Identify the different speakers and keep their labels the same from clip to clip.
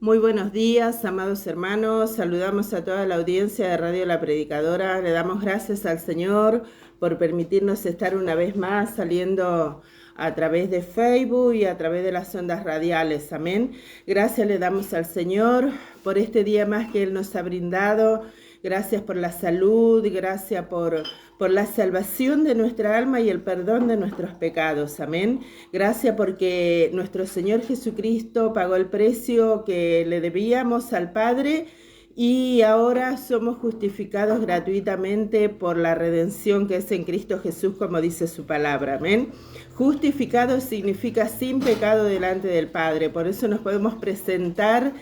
Speaker 1: Muy buenos días, amados hermanos. Saludamos a toda la audiencia de Radio La Predicadora. Le damos gracias al Señor por permitirnos estar una vez más saliendo a través de Facebook y a través de las ondas radiales. Amén. Gracias le damos al Señor por este día más que Él nos ha brindado. Gracias por la salud, gracias por la salvación de nuestra alma y el perdón de nuestros pecados. Amén. Gracias porque nuestro Señor Jesucristo pagó el precio que le debíamos al Padre y ahora somos justificados gratuitamente por la redención que es en Cristo Jesús, como dice su palabra. Amén. Justificado significa sin pecado delante del Padre. Por eso nos podemos presentar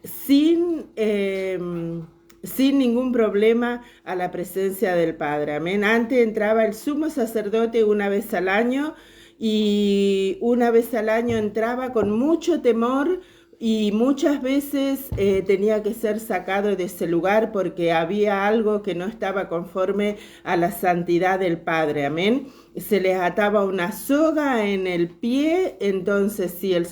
Speaker 1: sin ningún problema a la presencia del Padre. Amén. Antes entraba el sumo sacerdote una vez al año y una vez al año entraba con mucho temor y muchas veces tenía que ser sacado de ese lugar porque había algo que no estaba conforme a la santidad del Padre. Amén. Se les ataba una soga en el pie, entonces si el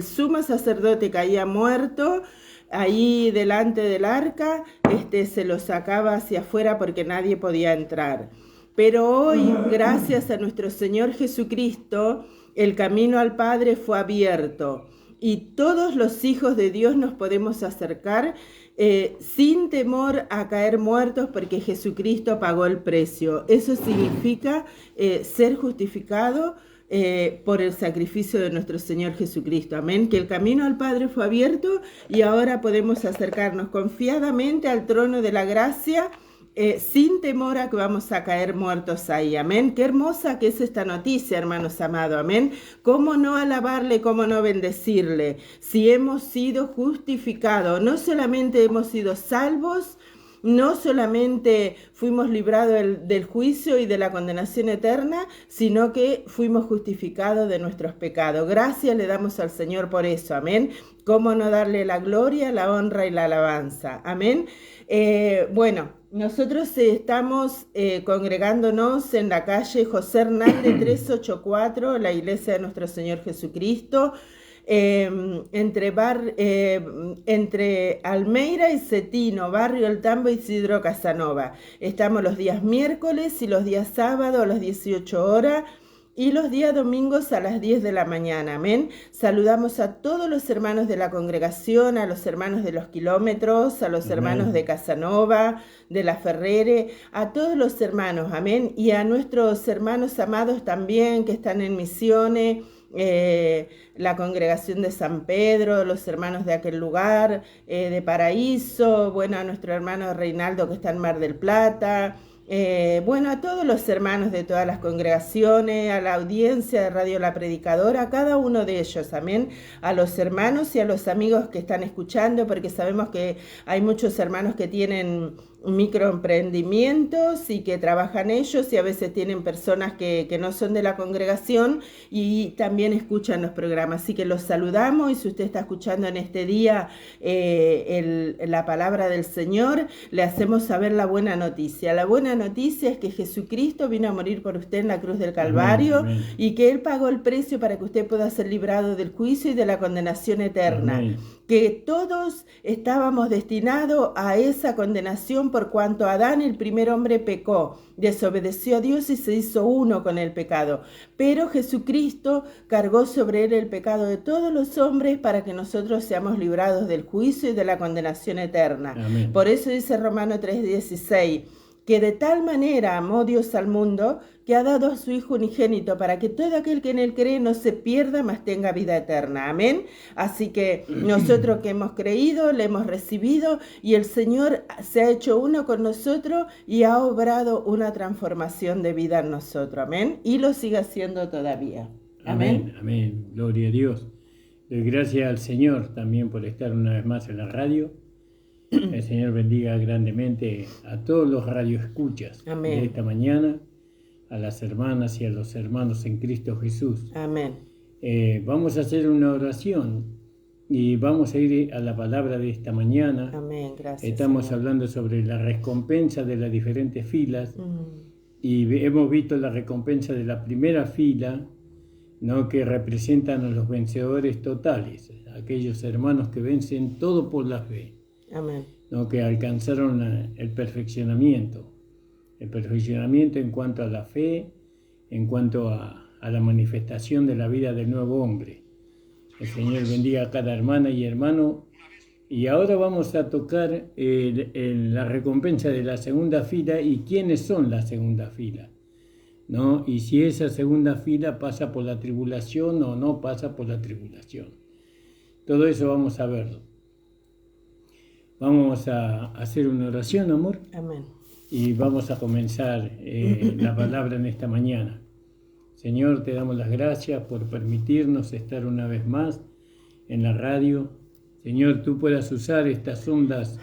Speaker 1: sumo sacerdote caía muerto, ahí delante del arca, se lo sacaba hacia afuera porque nadie podía entrar. Pero hoy, gracias a nuestro Señor Jesucristo, el camino al Padre fue abierto y todos los hijos de Dios nos podemos acercar sin temor a caer muertos porque Jesucristo pagó el precio. Eso significa ser justificado por el sacrificio de nuestro Señor Jesucristo. Amén. Que el camino al Padre fue abierto y ahora podemos acercarnos confiadamente al trono de la gracia sin temor a que vamos a caer muertos ahí. Amén. Qué hermosa que es esta noticia, hermanos amados. Amén. ¿Cómo no alabarle, cómo no bendecirle? Si hemos sido justificados, no solamente hemos sido salvos, no solamente fuimos librados del juicio y de la condenación eterna, sino que fuimos justificados de nuestros pecados. Gracias le damos al Señor por eso, amén. ¿Cómo no darle la gloria, la honra y la alabanza? Amén. Nosotros estamos congregándonos en la calle José Hernández 384, la iglesia de nuestro Señor Jesucristo, entre Almeida y Cetino, barrio El Tambo, Isidro Casanova. Estamos los días miércoles y los días sábados a las 18 horas y los días domingos a las 10 de la mañana. Amén. Saludamos a todos los hermanos de la congregación, a los hermanos de los kilómetros, a los
Speaker 2: Amén.
Speaker 1: Hermanos de Casanova, de la Ferrere, a todos los hermanos. Amén. Y a nuestros hermanos amados también que están en misiones, la congregación de San Pedro, los hermanos de aquel lugar, de Paraíso, a nuestro hermano Reinaldo que está en Mar del Plata, a todos los hermanos de todas las congregaciones, a la audiencia de Radio La Predicadora, a cada uno de ellos, amén, a los hermanos y a los amigos que están escuchando, porque sabemos que hay muchos hermanos que tienen microemprendimientos y que trabajan ellos y a veces tienen personas que no son de la congregación y también escuchan los programas, así que los saludamos y si usted está escuchando en este día la palabra del Señor, le hacemos saber la buena noticia. La buena noticia es que Jesucristo vino a morir por usted en la cruz del Calvario. Amén. Y que Él pagó el precio para que usted pueda ser librado del juicio y de la condenación eterna. Amén. Que todos estábamos destinados a esa condenación por cuanto Adán, el primer hombre, pecó, desobedeció a Dios y se hizo uno con el pecado. Pero Jesucristo cargó sobre él el pecado de todos los hombres para que nosotros seamos librados del juicio y de la condenación eterna. Amén. Por eso dice Romanos 3:16, que de tal manera amó Dios al mundo que ha dado a su Hijo unigénito para que todo aquel que en él cree no se pierda, mas tenga vida eterna. Amén. Así que nosotros que hemos creído, le hemos recibido y el Señor se ha hecho uno con nosotros y ha obrado una transformación de vida en nosotros. Amén. Y lo sigue haciendo todavía.
Speaker 2: Amén. Amén. Gloria a Dios. Doy gracias al Señor también por estar una vez más en la radio. El Señor bendiga grandemente a todos los radioescuchas de esta mañana, a las hermanas y a los hermanos en Cristo Jesús.
Speaker 1: Amén.
Speaker 2: Vamos a hacer una oración y vamos a ir a la palabra de esta mañana.
Speaker 1: Amén. Gracias.
Speaker 2: Estamos
Speaker 1: Señor.
Speaker 2: hablando sobre la recompensa de las diferentes filas y hemos visto la recompensa de la primera fila ¿no? Que representan a los vencedores totales, aquellos hermanos que vencen todo por la fe.
Speaker 1: Amén.
Speaker 2: ¿No? Que alcanzaron el perfeccionamiento en cuanto a la fe, en cuanto a la manifestación de la vida del nuevo hombre. El Señor bendiga a cada hermana y hermano. Y ahora vamos a tocar la recompensa de la segunda fila y quiénes son la segunda fila, ¿no? Y si esa segunda fila pasa por la tribulación o no pasa por la tribulación. Todo eso vamos a verlo. Vamos a hacer una oración, amor.
Speaker 1: Amén.
Speaker 2: Y vamos a comenzar la palabra en esta mañana. Señor, te damos las gracias por permitirnos estar una vez más en la radio. Señor, tú puedas usar estas ondas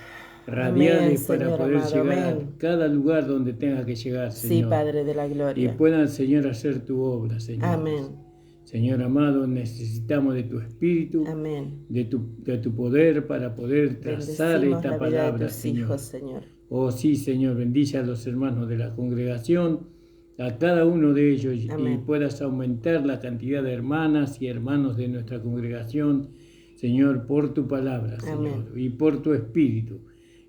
Speaker 2: radiales, amén, para Señor, poder amado, llegar amén, a cada lugar donde tenga que llegar, Señor.
Speaker 1: Sí, Padre de la gloria.
Speaker 2: Y puedan, Señor, hacer tu obra, Señor.
Speaker 1: Amén.
Speaker 2: Señor amado, necesitamos de tu espíritu,
Speaker 1: amén,
Speaker 2: de tu poder para poder trazar esta palabra, Señor.
Speaker 1: Hijos, Señor.
Speaker 2: Oh sí, Señor, bendice a los hermanos de la congregación, a cada uno de ellos, amén, y puedas aumentar la cantidad de hermanas y hermanos de nuestra congregación, Señor, por tu palabra, Señor, amén, y por tu espíritu.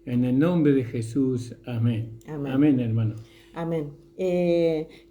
Speaker 2: En el nombre de Jesús, amén. Amén, amén, hermano.
Speaker 1: Amén.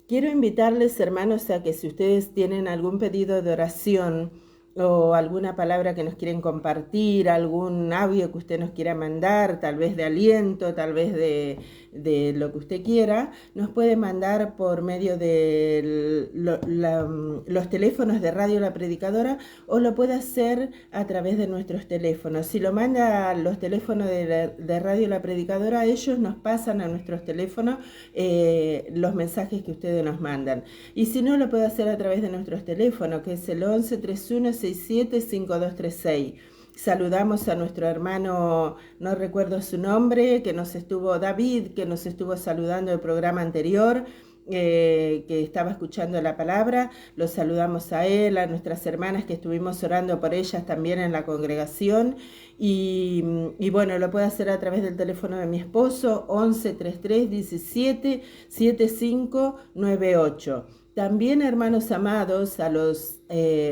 Speaker 1: Quiero invitarles, hermanos, a que si ustedes tienen algún pedido de oración o alguna palabra que nos quieren compartir, algún audio que usted nos quiera mandar, tal vez de aliento, tal vez de lo que usted quiera, nos puede mandar por medio de los teléfonos de Radio La Predicadora o lo puede hacer a través de nuestros teléfonos. Si lo manda a los teléfonos de Radio La Predicadora, ellos nos pasan a nuestros teléfonos los mensajes que ustedes nos mandan. Y si no, lo puede hacer a través de nuestros teléfonos, que es el 11 31 67 5236. Saludamos a nuestro hermano, no recuerdo su nombre, David, que nos estuvo saludando el programa anterior, que estaba escuchando la palabra. Los saludamos a él, a nuestras hermanas que estuvimos orando por ellas también en la congregación. Y bueno, lo puede hacer a través del teléfono de mi esposo, 11 33 17 75 98. También, hermanos amados, a los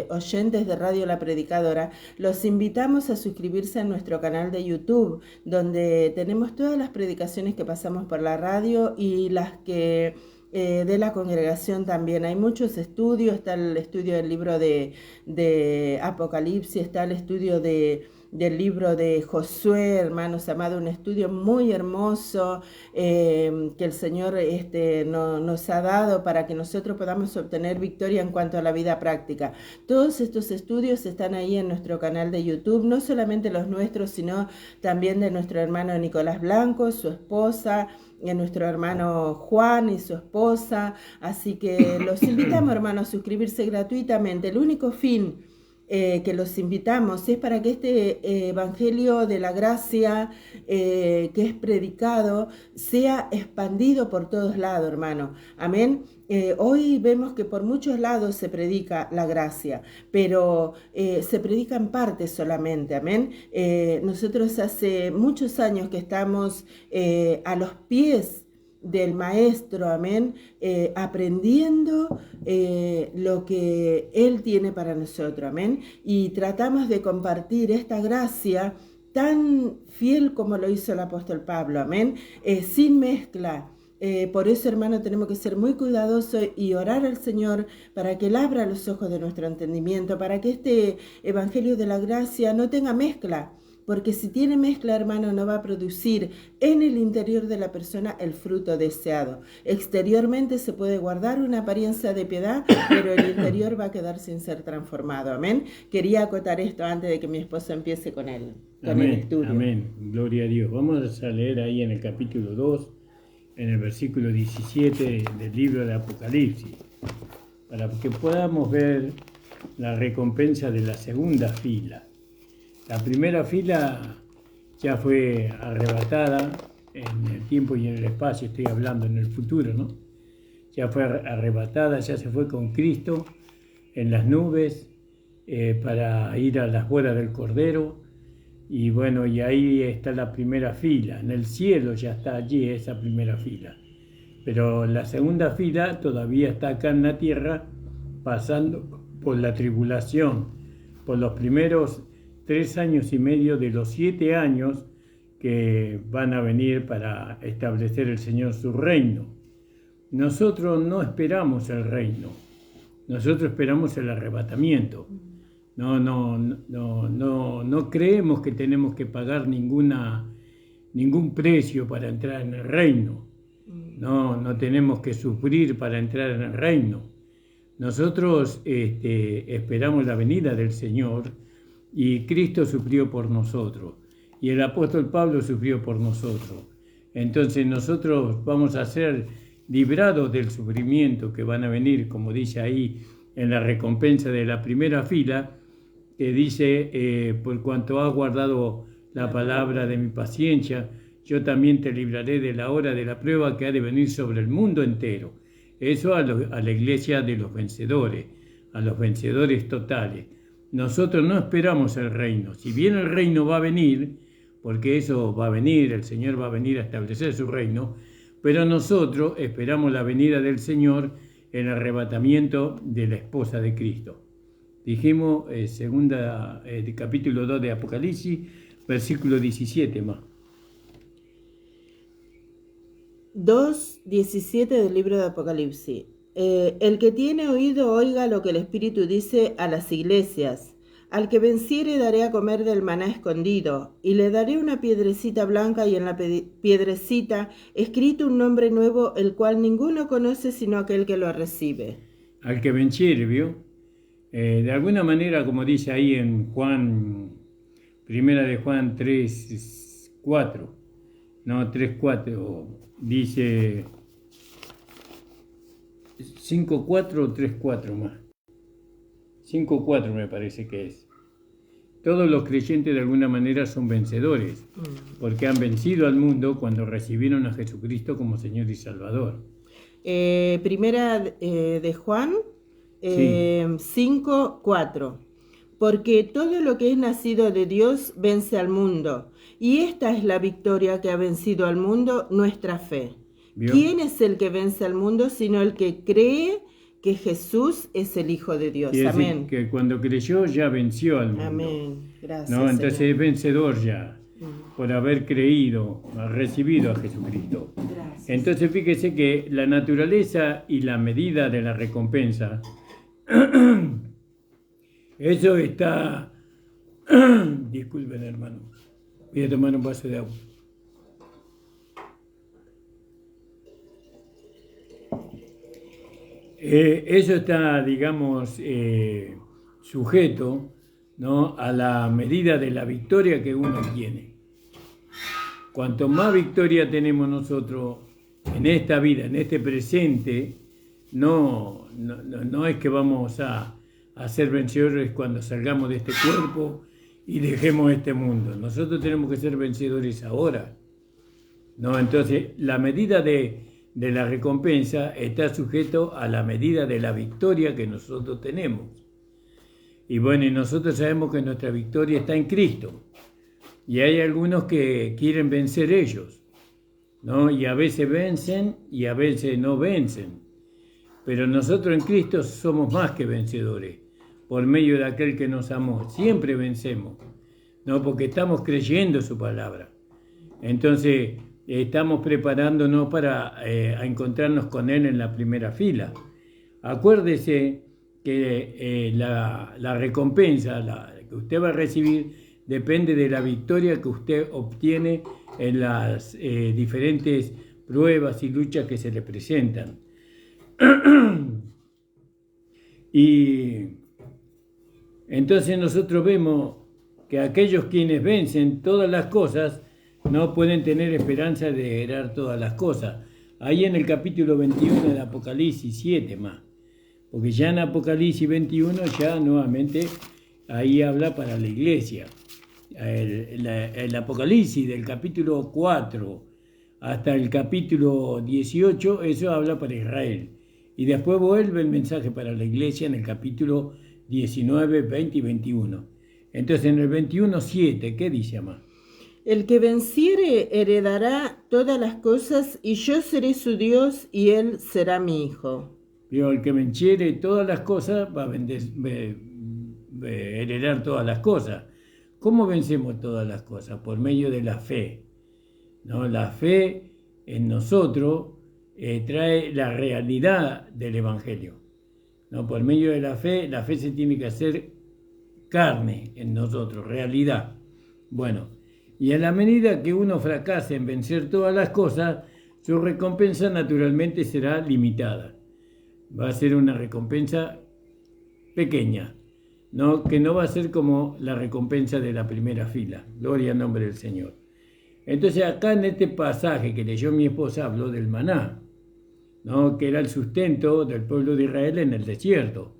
Speaker 1: oyentes de Radio La Predicadora, los invitamos a suscribirse a nuestro canal de YouTube, donde tenemos todas las predicaciones que pasamos por la radio y las que de la congregación también. Hay muchos estudios, está el estudio del libro de Apocalipsis, está el estudio del libro de Josué, hermanos amados, un estudio muy hermoso que el Señor nos ha dado para que nosotros podamos obtener victoria en cuanto a la vida práctica. Todos estos estudios están ahí en nuestro canal de YouTube, no solamente los nuestros, sino también de nuestro hermano Nicolás Blanco, su esposa, y nuestro hermano Juan y su esposa. Así que los invitamos, hermanos, a suscribirse gratuitamente. El único fin que los invitamos es para que este evangelio de la gracia que es predicado sea expandido por todos lados, hermano. Amén. Hoy vemos que por muchos lados se predica la gracia, pero se predica en parte solamente. Amén. Nosotros hace muchos años que estamos a los pies del maestro, amén, aprendiendo lo que él tiene para nosotros, amén, y tratamos de compartir esta gracia tan fiel como lo hizo el apóstol Pablo, amén, sin mezcla. Por eso, hermano, tenemos que ser muy cuidadosos y orar al Señor para que Él abra los ojos de nuestro entendimiento, para que este evangelio de la gracia no tenga mezcla. Porque si tiene mezcla, hermano, no va a producir en el interior de la persona el fruto deseado. Exteriormente se puede guardar una apariencia de piedad, pero el interior va a quedar sin ser transformado. Amén. Quería acotar esto antes de que mi esposo empiece con el estudio.
Speaker 2: Amén. Gloria a Dios. Vamos a leer ahí en el capítulo 2, en el versículo 17 del libro de Apocalipsis, para que podamos ver la recompensa de la segunda fila. La primera fila ya fue arrebatada en el tiempo y en el espacio, estoy hablando en el futuro, ¿no? Ya fue arrebatada, ya se fue con Cristo en las nubes para ir a las bodas del Cordero. Y bueno, y ahí está la primera fila, en el cielo ya está allí esa primera fila. Pero la segunda fila todavía está acá en la tierra, pasando por la tribulación, por los primeros 3 años y medio de los 7 años que van a venir para establecer el Señor su reino. Nosotros no esperamos el reino, nosotros esperamos el arrebatamiento. No creemos que tenemos que pagar ningún precio para entrar en el reino. No tenemos que sufrir para entrar en el reino. Nosotros esperamos la venida del Señor y Cristo sufrió por nosotros y el apóstol Pablo sufrió por nosotros. Entonces nosotros vamos a ser librados del sufrimiento que van a venir, como dice ahí en la recompensa de la primera fila, que dice, por cuanto has guardado la palabra de mi paciencia, yo también te libraré de la hora de la prueba que ha de venir sobre el mundo entero. Eso a la iglesia de los vencedores, a los vencedores totales. Nosotros no esperamos el reino. Si bien el reino va a venir, porque eso va a venir, el Señor va a venir a establecer su reino, pero nosotros esperamos la venida del Señor, el arrebatamiento de la esposa de Cristo. Dijimos, capítulo 2 de Apocalipsis, versículo 17 más.
Speaker 1: 2:17 del libro de Apocalipsis. El que tiene oído oiga lo que el Espíritu dice a las iglesias. Al que venciere daré a comer del maná escondido, y le daré una piedrecita blanca, y en la piedrecita escrito un nombre nuevo, el cual ninguno conoce sino aquel que lo recibe.
Speaker 2: Al que venciere, ¿vio? De alguna manera, como dice ahí en primera de Juan 3:4, 3:4, dice 5:4 o 3:4 más. 5:4 me parece que es. Todos los creyentes de alguna manera son vencedores, porque han vencido al mundo cuando recibieron a Jesucristo como Señor y Salvador.
Speaker 1: Primera de Juan 5:4. Porque todo lo que es nacido de Dios vence al mundo, y esta es la victoria que ha vencido al mundo, nuestra fe. ¿Vio? ¿Quién es el que vence al mundo sino el que cree que Jesús es el Hijo de Dios?
Speaker 2: Quiere
Speaker 1: Amén.
Speaker 2: Decir que cuando creyó ya venció al mundo.
Speaker 1: Amén. Gracias.
Speaker 2: Entonces
Speaker 1: Señor.
Speaker 2: es vencedor ya por haber creído, recibido a Jesucristo.
Speaker 1: Gracias.
Speaker 2: Entonces fíjese que la naturaleza y la medida de la recompensa, eso está... Disculpen, hermano. Voy a tomar un vaso de agua. Eso está, digamos, sujeto, ¿no?, a la medida de la victoria que uno tiene. Cuanto más victoria tenemos nosotros en esta vida, en este presente, no es que vamos a ser vencedores cuando salgamos de este cuerpo y dejemos este mundo. Nosotros tenemos que ser vencedores ahora, ¿no? Entonces, la medida de la recompensa está sujeto a la medida de la victoria que nosotros tenemos. Y bueno, y nosotros sabemos que nuestra victoria está en Cristo. Y hay algunos que quieren vencer ellos, ¿no? Y a veces vencen y a veces no vencen. Pero nosotros en Cristo somos más que vencedores. Por medio de aquel que nos amó, siempre vencemos, ¿no? Porque estamos creyendo su palabra. Entonces, estamos preparándonos para a encontrarnos con Él en la primera fila. Acuérdese que la recompensa que usted va a recibir depende de la victoria que usted obtiene en las diferentes pruebas y luchas que se le presentan. Y entonces nosotros vemos que aquellos quienes vencen todas las cosas no pueden tener esperanza de heredar todas las cosas. Ahí en el capítulo 21 de Apocalipsis 7 más. Porque ya en Apocalipsis 21 ya nuevamente ahí habla para la iglesia. El Apocalipsis del capítulo 4 hasta el capítulo 18, eso habla para Israel. Y después vuelve el mensaje para la iglesia en el capítulo 19, 20 y 21. Entonces en el 21:7, ¿qué dice más?
Speaker 1: El que venciere heredará todas las cosas, y yo seré su Dios, y él será mi hijo.
Speaker 2: Digo, el que venciere todas las cosas va a heredar todas las cosas. ¿Cómo vencemos todas las cosas? Por medio de la fe, ¿no? La fe en nosotros trae la realidad del Evangelio, ¿no? Por medio de la fe se tiene que hacer carne en nosotros, realidad. Bueno, y a la medida que uno fracase en vencer todas las cosas, su recompensa naturalmente será limitada. Va a ser una recompensa pequeña, ¿no? Que no va a ser como la recompensa de la primera fila. Gloria al nombre del Señor. Entonces acá en este pasaje que leyó mi esposa habló del maná, ¿no? Que era el sustento del pueblo de Israel en el desierto.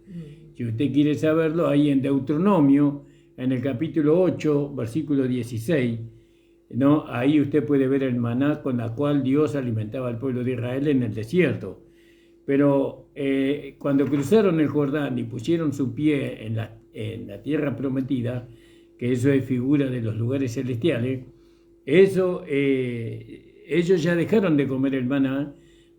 Speaker 2: Si usted quiere saberlo, ahí en Deuteronomio, en el capítulo 8, versículo 16, ¿no? Ahí usted puede ver el maná con la cual Dios alimentaba al pueblo de Israel en el desierto. Pero cuando cruzaron el Jordán y pusieron su pie en la tierra prometida, que eso es figura de los lugares celestiales, ellos ya dejaron de comer el maná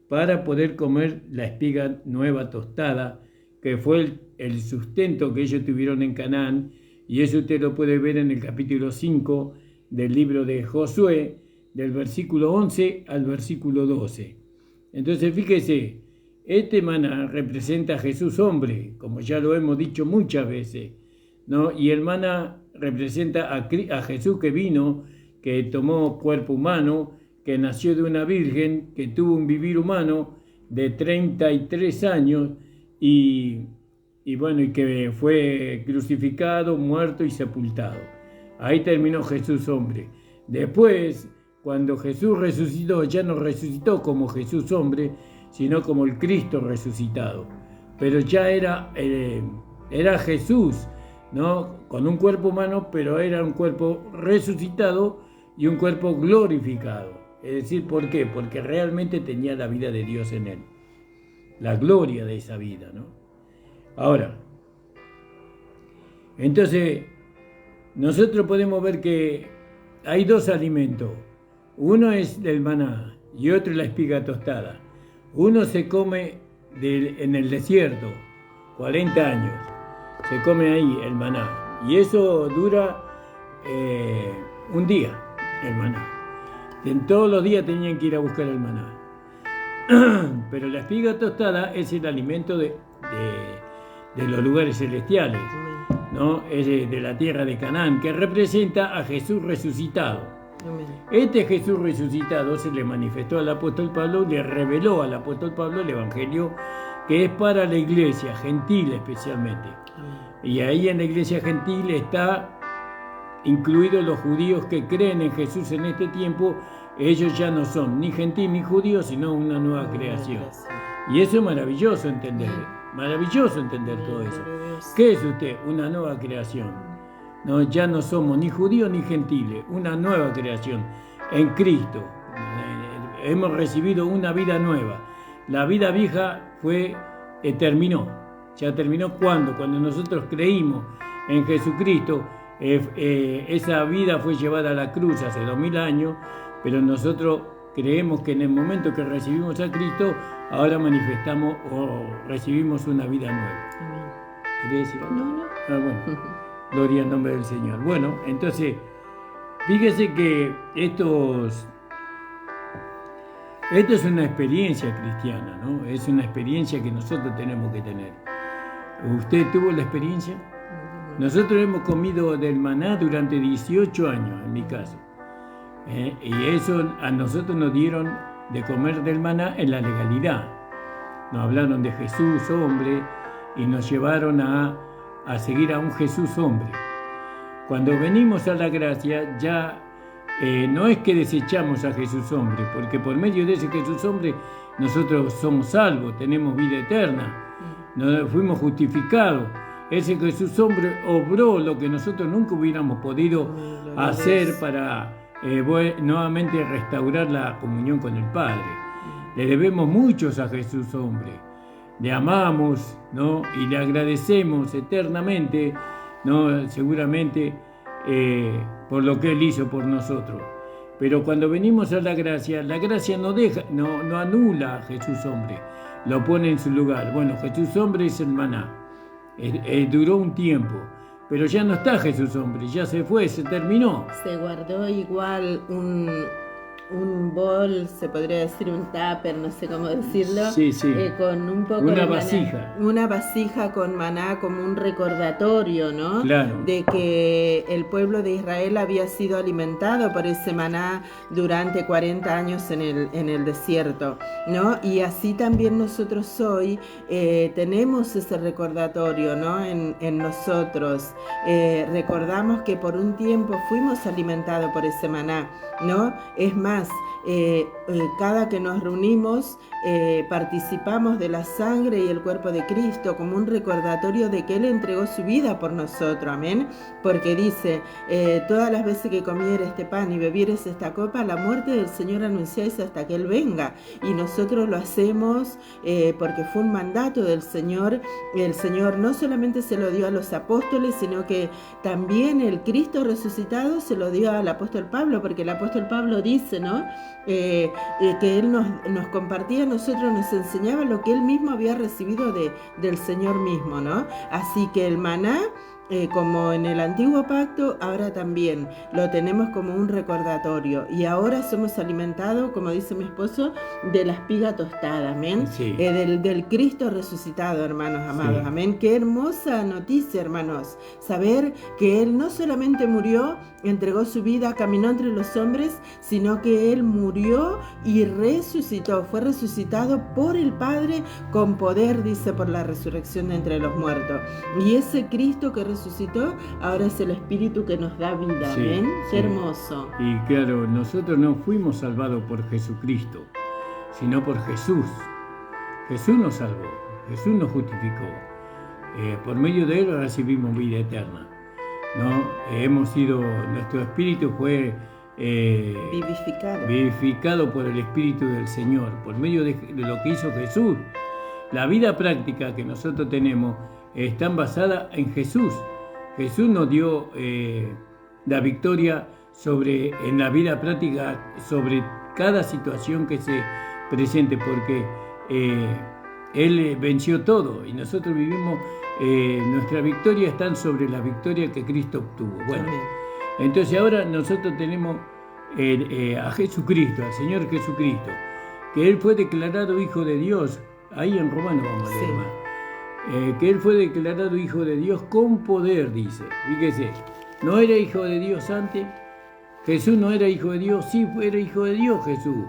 Speaker 2: para poder comer la espiga nueva tostada, que fue el sustento que ellos tuvieron en Canaán, y eso usted lo puede ver en el capítulo 5 del libro de Josué, del versículo 11 al versículo 12. Entonces fíjese, este maná representa a Jesús hombre, como ya lo hemos dicho muchas veces, ¿no? Y el maná representa a Jesús que vino, que tomó cuerpo humano, que nació de una virgen, que tuvo un vivir humano de 33 años y bueno, y que fue crucificado, muerto y sepultado. Ahí terminó Jesús hombre. Después, cuando Jesús resucitó, ya no resucitó como Jesús hombre, sino como el Cristo resucitado. Pero ya era Jesús, ¿no? Con un cuerpo humano, pero era un cuerpo resucitado y un cuerpo glorificado. Es decir, ¿por qué? Porque realmente tenía la vida de Dios en él. La gloria de esa vida, ¿no? Ahora, entonces, nosotros podemos ver que hay dos alimentos. Uno es el maná y otro es la espiga tostada. Uno se come en el desierto, 40 años. Se come ahí el maná. Y eso dura un día, el maná. En todos los días tenían que ir a buscar el maná. Pero la espiga tostada es el alimento de los lugares celestiales, ¿no? Es de la tierra de Canaán, que representa a Jesús resucitado. Este Jesús resucitado se le manifestó al apóstol Pablo, le reveló al apóstol Pablo el evangelio que es para la iglesia gentil especialmente. Y ahí en la iglesia gentil está incluidos los judíos que creen en Jesús en este tiempo. Ellos ya no son ni gentil ni judíos, sino una nueva creación. Y eso es maravilloso entender todo eso. ¿Qué es usted? Una nueva creación. No, ya no somos ni judíos ni gentiles, una nueva creación en Cristo. Hemos recibido una vida nueva. La vida vieja terminó. Ya terminó cuando nosotros creímos en Jesucristo. Esa vida fue llevada a la cruz hace 2000 años, pero nosotros creemos que en el momento que recibimos a Cristo, ahora manifestamos o recibimos una vida nueva. ¿Quería decir algo?
Speaker 1: No.
Speaker 2: Bueno. Gloria al nombre del Señor. Bueno, entonces, fíjese que esto es una experiencia cristiana, ¿no? Es una experiencia que nosotros tenemos que tener. ¿Usted tuvo la experiencia? Nosotros hemos comido del maná durante 18 años, en mi caso. Y eso a nosotros nos dieron de comer del maná en la legalidad. Nos hablaron de Jesús, hombre, y nos llevaron a seguir a un Jesús hombre. Cuando venimos a la gracia, ya no es que desechamos a Jesús hombre, porque por medio de ese Jesús hombre nosotros somos salvos, tenemos vida eterna, nos fuimos justificados. Ese Jesús hombre obró lo que nosotros nunca hubiéramos podido hacer para nuevamente restaurar la comunión con el Padre. Le debemos muchos a Jesús hombre. Le amamos, ¿no? Y le agradecemos eternamente, ¿no? Seguramente por lo que Él hizo por nosotros. Pero cuando venimos a la gracia no anula a Jesús hombre, lo pone en su lugar. Bueno, Jesús hombre es el maná. Duró un tiempo, pero ya no está Jesús hombre, ya se fue, se terminó.
Speaker 1: Se guardó igual un bol, se podría decir un tupper, no sé cómo decirlo,
Speaker 2: sí, sí.
Speaker 1: Con un poco
Speaker 2: una
Speaker 1: de
Speaker 2: vasija.
Speaker 1: Maná, una vasija con maná como un recordatorio, ¿no?
Speaker 2: Claro.
Speaker 1: De que el pueblo de Israel había sido alimentado por ese maná durante 40 años en el desierto, ¿no? Y así también nosotros hoy tenemos ese recordatorio, ¿no? En nosotros. Recordamos que por un tiempo fuimos alimentados por ese maná, ¿no? Es más, cada que nos reunimos participamos de la sangre y el cuerpo de Cristo como un recordatorio de que Él entregó su vida por nosotros, amén, porque dice, todas las veces que comieres este pan y bebieres esta copa, la muerte del Señor anunciáis hasta que Él venga, y nosotros lo hacemos porque fue un mandato del Señor. El Señor no solamente se lo dio a los apóstoles, sino que también el Cristo resucitado se lo dio al apóstol Pablo, porque el apóstol Pablo dice, ¿no? Que Él nos compartía, nosotros nos enseñaba lo que Él mismo había recibido del Señor mismo, ¿no? Así que el maná, como en el antiguo pacto, ahora también lo tenemos como un recordatorio, y ahora somos alimentados, como dice mi esposo, de la espiga tostada, amén,
Speaker 2: sí.
Speaker 1: Del Cristo resucitado, hermanos amados, sí. Amén. Qué hermosa noticia, hermanos, saber que Él no solamente murió, entregó su vida, caminó entre los hombres, sino que Él murió y resucitó, fue resucitado por el Padre con poder, dice, por la resurrección de entre los muertos, y ese Cristo que resucitó ahora es el Espíritu que nos da vida, sí, ¿ven? Qué hermoso.
Speaker 2: Y claro, nosotros no fuimos salvados por Jesucristo, sino por Jesús. Jesús nos salvó, Jesús nos justificó. Por medio de Él recibimos vida eterna, ¿no? Nuestro espíritu fue vivificado por el Espíritu del Señor, por medio de lo que hizo Jesús. La vida práctica que nosotros tenemos están basadas en Jesús. Jesús nos dio la victoria en la vida práctica sobre cada situación que se presente, porque Él venció todo y nosotros vivimos, nuestra victoria está sobre la victoria que Cristo obtuvo. Bueno, entonces ahora nosotros tenemos a Jesucristo, al Señor Jesucristo, que Él fue declarado Hijo de Dios. Ahí en Romanos vamos a leer más. Que Él fue declarado Hijo de Dios con poder, dice. Fíjese, ¿no era Hijo de Dios antes? Jesús no era Hijo de Dios, sí era Hijo de Dios Jesús.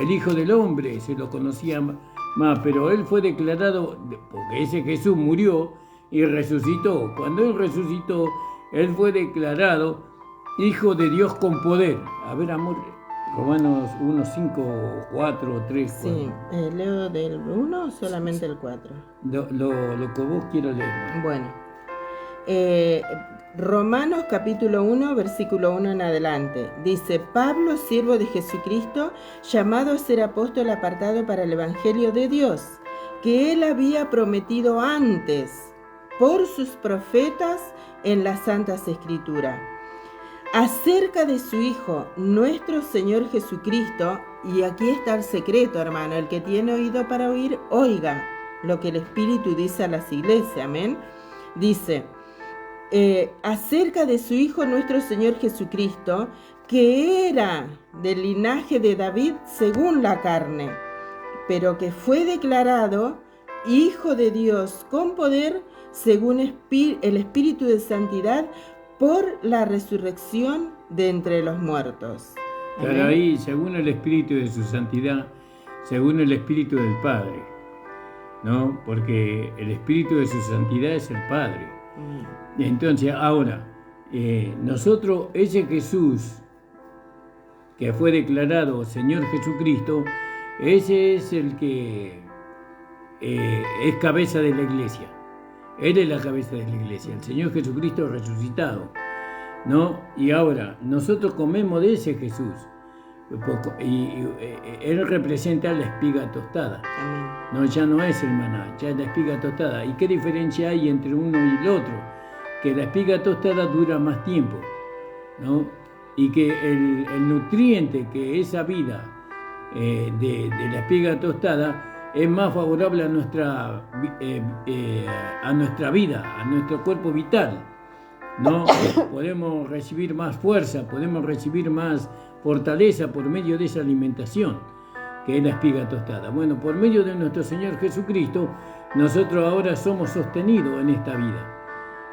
Speaker 2: El Hijo del Hombre se lo conocía más, pero Él fue declarado, porque ese Jesús murió y resucitó. Cuando Él resucitó, Él fue declarado Hijo de Dios con poder. A ver, amor, Romanos 1, 5, 4, 3.
Speaker 1: Sí, leo del 1 o solamente el 4.
Speaker 2: Lo que vos quieras leer.
Speaker 1: Bueno, Romanos capítulo 1, versículo 1 en adelante. Dice, Pablo, siervo de Jesucristo, llamado a ser apóstol, apartado para el Evangelio de Dios, que Él había prometido antes por sus profetas en las Santas Escrituras, acerca de su Hijo, nuestro Señor Jesucristo. Y aquí está el secreto, hermano. El que tiene oído para oír, oiga lo que el Espíritu dice a las iglesias. Amén. Dice, acerca de su Hijo, nuestro Señor Jesucristo, que era del linaje de David según la carne, pero que fue declarado Hijo de Dios con poder según el Espíritu de santidad, por la resurrección de entre los muertos.
Speaker 2: Pero ahí, según el Espíritu de su santidad, según el Espíritu del Padre, ¿no? Porque el Espíritu de su santidad es el Padre. Entonces, ahora, nosotros, ese Jesús que fue declarado Señor Jesucristo, ese es el que es cabeza de la iglesia. Él es la cabeza de la iglesia, el Señor Jesucristo resucitado, ¿no? Y ahora, nosotros comemos de ese Jesús, y Él representa la espiga tostada. No, ya no es el maná, ya es la espiga tostada. ¿Y qué diferencia hay entre uno y el otro? Que la espiga tostada dura más tiempo, ¿no? Y que el nutriente que esa vida de la espiga tostada es más favorable a nuestra vida, a nuestro cuerpo vital, ¿no? Podemos recibir más fuerza, podemos recibir más fortaleza por medio de esa alimentación, que es la espiga tostada. Bueno, por medio de nuestro Señor Jesucristo, nosotros ahora somos sostenidos en esta vida,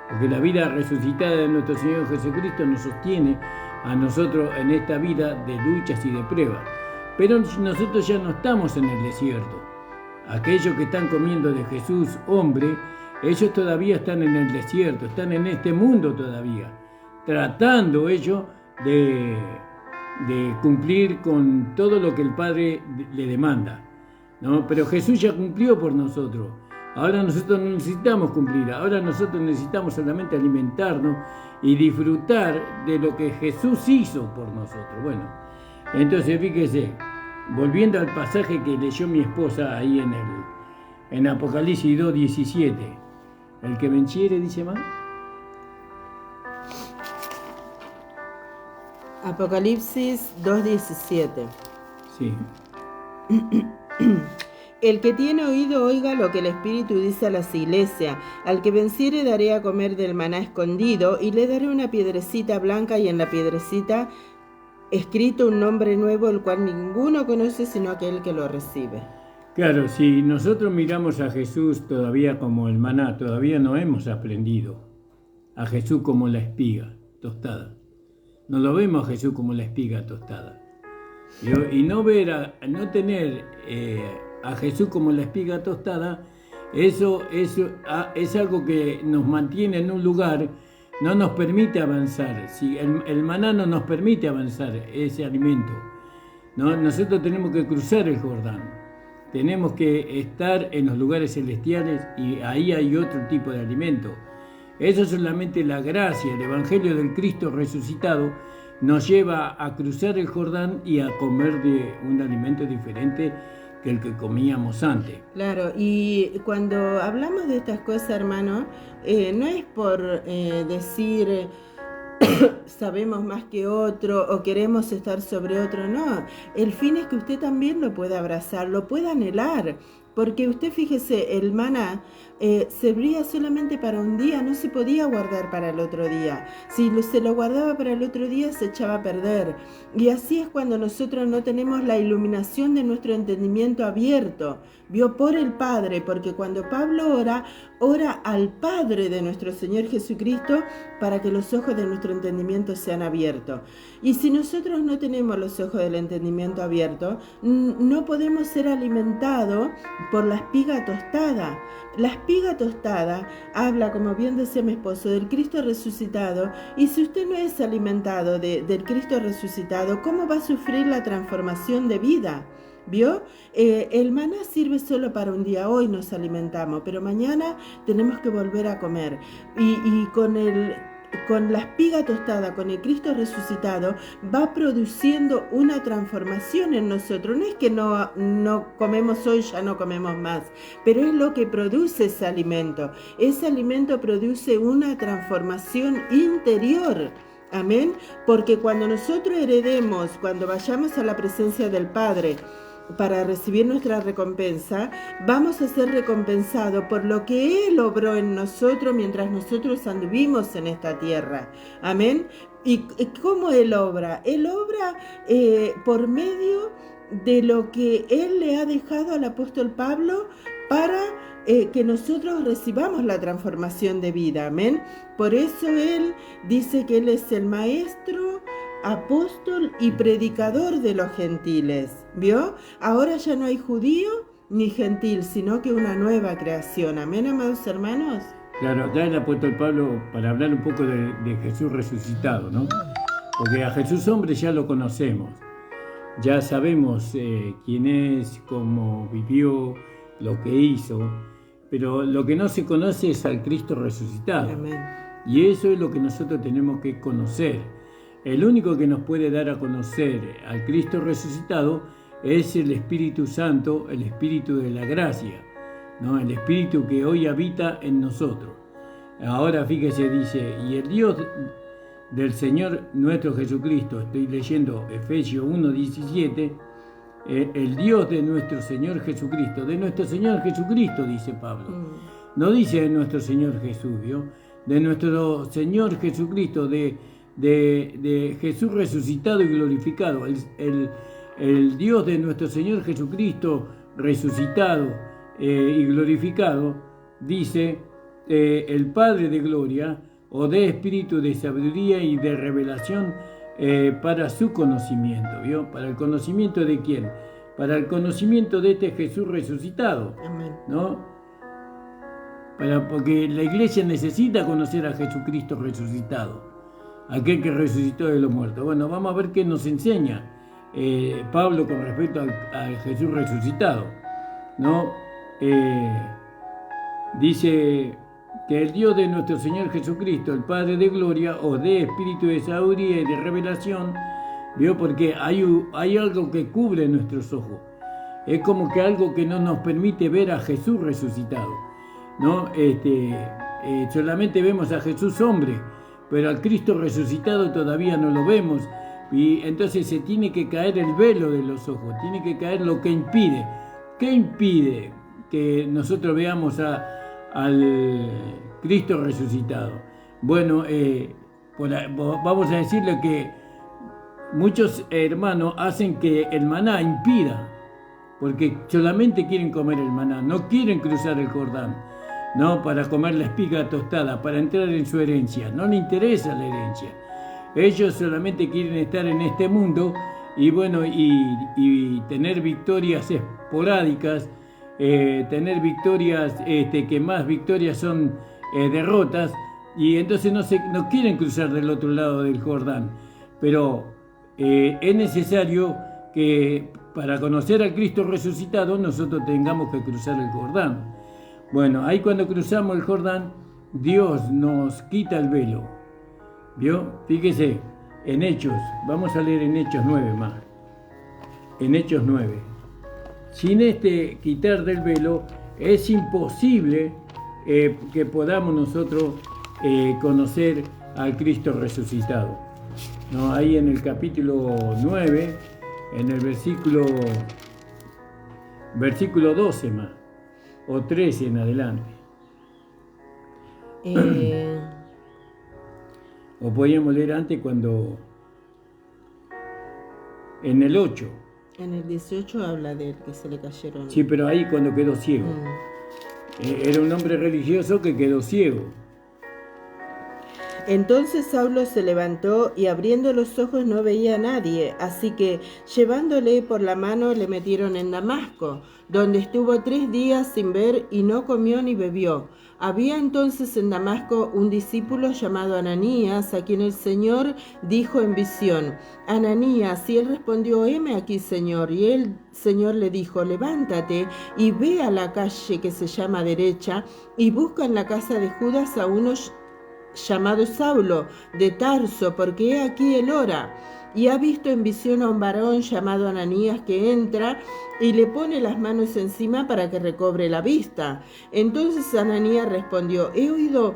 Speaker 2: porque la vida resucitada de nuestro Señor Jesucristo nos sostiene a nosotros en esta vida de luchas y de pruebas. Pero nosotros ya no estamos en el desierto. Aquellos que están comiendo de Jesús, hombre, ellos todavía están en el desierto, están en este mundo todavía, tratando ellos de cumplir con todo lo que el Padre le demanda, ¿no? Pero Jesús ya cumplió por nosotros. Ahora nosotros no necesitamos cumplir, ahora nosotros necesitamos solamente alimentarnos y disfrutar de lo que Jesús hizo por nosotros. Bueno, entonces fíjese, volviendo al pasaje que leyó mi esposa ahí en Apocalipsis 2:17, el que venciere, dice más.
Speaker 1: Apocalipsis 2:17.
Speaker 2: Sí.
Speaker 1: El que tiene oído oiga lo que el Espíritu dice a las iglesias. Al que venciere daré a comer del maná escondido y le daré una piedrecita blanca y en la piedrecita escrito un nombre nuevo, el cual ninguno conoce sino aquel que lo recibe.
Speaker 2: Claro, si nosotros miramos a Jesús todavía como el maná, todavía no hemos aprendido a Jesús como la espiga tostada. No lo vemos a Jesús como la espiga tostada. Y no tener a Jesús como la espiga tostada, eso es algo que nos mantiene en un lugar, no nos permite avanzar. Si el maná no nos permite avanzar ese alimento, ¿no? Nosotros tenemos que cruzar el Jordán, tenemos que estar en los lugares celestiales y ahí hay otro tipo de alimento. Eso solamente la gracia, el Evangelio del Cristo resucitado nos lleva a cruzar el Jordán y a comer de un alimento diferente que el que comíamos antes.
Speaker 1: Claro, y cuando hablamos de estas cosas, hermano, no es por decir sabemos más que otro o queremos estar sobre otro, no. El fin es que usted también lo pueda abrazar, lo pueda anhelar. Porque usted fíjese, el maná servía solamente para un día, no se podía guardar para el otro día. Si se lo guardaba para el otro día, se echaba a perder. Y así es cuando nosotros no tenemos la iluminación de nuestro entendimiento abierto, vio, por el Padre, porque cuando Pablo ora al Padre de nuestro Señor Jesucristo para que los ojos de nuestro entendimiento sean abiertos. Y si nosotros no tenemos los ojos del entendimiento abiertos, no podemos ser alimentados por la espiga tostada. La espiga tostada habla, como bien decía mi esposo, del Cristo resucitado, y si usted no es alimentado del Cristo resucitado, ¿cómo va a sufrir la transformación de vida? ¿Vio? El maná sirve solo para un día. Hoy nos alimentamos, pero mañana tenemos que volver a comer. Y con la espiga tostada, con el Cristo resucitado, va produciendo una transformación en nosotros. No es que no comemos hoy, ya no comemos más, pero es lo que produce ese alimento. Ese alimento produce una transformación interior. Amén. Porque cuando nosotros heredemos, cuando vayamos a la presencia del Padre para recibir nuestra recompensa, vamos a ser recompensados por lo que Él obró en nosotros mientras nosotros anduvimos en esta tierra. Amén. ¿Y cómo Él obra? Él obra por medio de lo que Él le ha dejado al apóstol Pablo para que nosotros recibamos la transformación de vida. Amén. Por eso Él dice que Él es el maestro, apóstol y predicador de los gentiles. ¿Vio? Ahora ya no hay judío ni gentil, sino que una nueva creación. Amén, amados hermanos.
Speaker 2: Claro, acá el apóstol Pablo, para hablar un poco de Jesús resucitado, ¿no? Porque a Jesús hombre ya lo conocemos, ya sabemos quién es, cómo vivió, lo que hizo, pero lo que no se conoce es al Cristo resucitado.
Speaker 1: Amén.
Speaker 2: Y eso es lo que nosotros tenemos que conocer. El único que nos puede dar a conocer al Cristo resucitado es el Espíritu Santo, el Espíritu de la gracia, ¿no? El Espíritu que hoy habita en nosotros. Ahora fíjese, dice, y el Dios del Señor nuestro Jesucristo, estoy leyendo Efesios 1:17, el Dios de nuestro Señor Jesucristo, dice Pablo. No dice de nuestro Señor Jesús, ¿vio? De nuestro Señor Jesucristo, de Jesús resucitado y glorificado. El Dios de nuestro Señor Jesucristo resucitado y glorificado, dice el Padre de gloria, o de espíritu de sabiduría y de revelación, para su conocimiento, ¿vio? ¿Para el conocimiento de quién? Para el conocimiento de este Jesús resucitado.
Speaker 1: Amén.
Speaker 2: ¿No? Porque la iglesia necesita conocer a Jesucristo resucitado, aquel que resucitó de los muertos. Bueno, vamos a ver qué nos enseña Pablo con respecto a Jesús resucitado, ¿no? Dice que el Dios de nuestro Señor Jesucristo, el Padre de gloria, o de espíritu de sabiduría y de revelación, ¿vio? Porque hay algo que cubre nuestros ojos. Es como que algo que no nos permite ver a Jesús resucitado, ¿no? Solamente vemos a Jesús hombre, pero al Cristo resucitado todavía no lo vemos. Y entonces se tiene que caer el velo de los ojos, tiene que caer lo que impide. ¿Qué impide que nosotros veamos al Cristo resucitado? Bueno, vamos a decirle que muchos hermanos hacen que el maná impida, porque solamente quieren comer el maná, no quieren cruzar el Jordán, no para comer la espiga tostada, para entrar en su herencia. No les interesa la herencia. Ellos solamente quieren estar en este mundo y bueno, y tener victorias esporádicas, tener victorias que más victorias son derrotas, y entonces no quieren cruzar del otro lado del Jordán. Pero es necesario que para conocer al Cristo resucitado nosotros tengamos que cruzar el Jordán. Bueno, ahí cuando cruzamos el Jordán, Dios nos quita el velo, ¿vio? Fíjese, en Hechos, vamos a leer en Hechos 9 más, en Hechos 9. Sin quitar del velo, es imposible que podamos nosotros conocer al Cristo resucitado, ¿no? Ahí en el capítulo 9, en el versículo 12 más, o 13 en adelante. O podíamos leer antes cuando, en el 8.
Speaker 1: En el 18 habla de que se le cayeron.
Speaker 2: Sí, pero ahí cuando quedó ciego. Era un hombre religioso que quedó ciego.
Speaker 1: Entonces Saulo se levantó y abriendo los ojos no veía a nadie, así que llevándole por la mano le metieron en Damasco, donde estuvo 3 días sin ver y no comió ni bebió. Había entonces en Damasco un discípulo llamado Ananías, a quien el Señor dijo en visión: Ananías, y él respondió: heme aquí, Señor. Y el Señor le dijo: levántate y ve a la calle que se llama Derecha y busca en la casa de Judas a uno llamado Saulo de Tarso, porque he aquí él ora. Y ha visto en visión a un varón llamado Ananías que entra y le pone las manos encima para que recobre la vista. Entonces Ananías respondió: he oído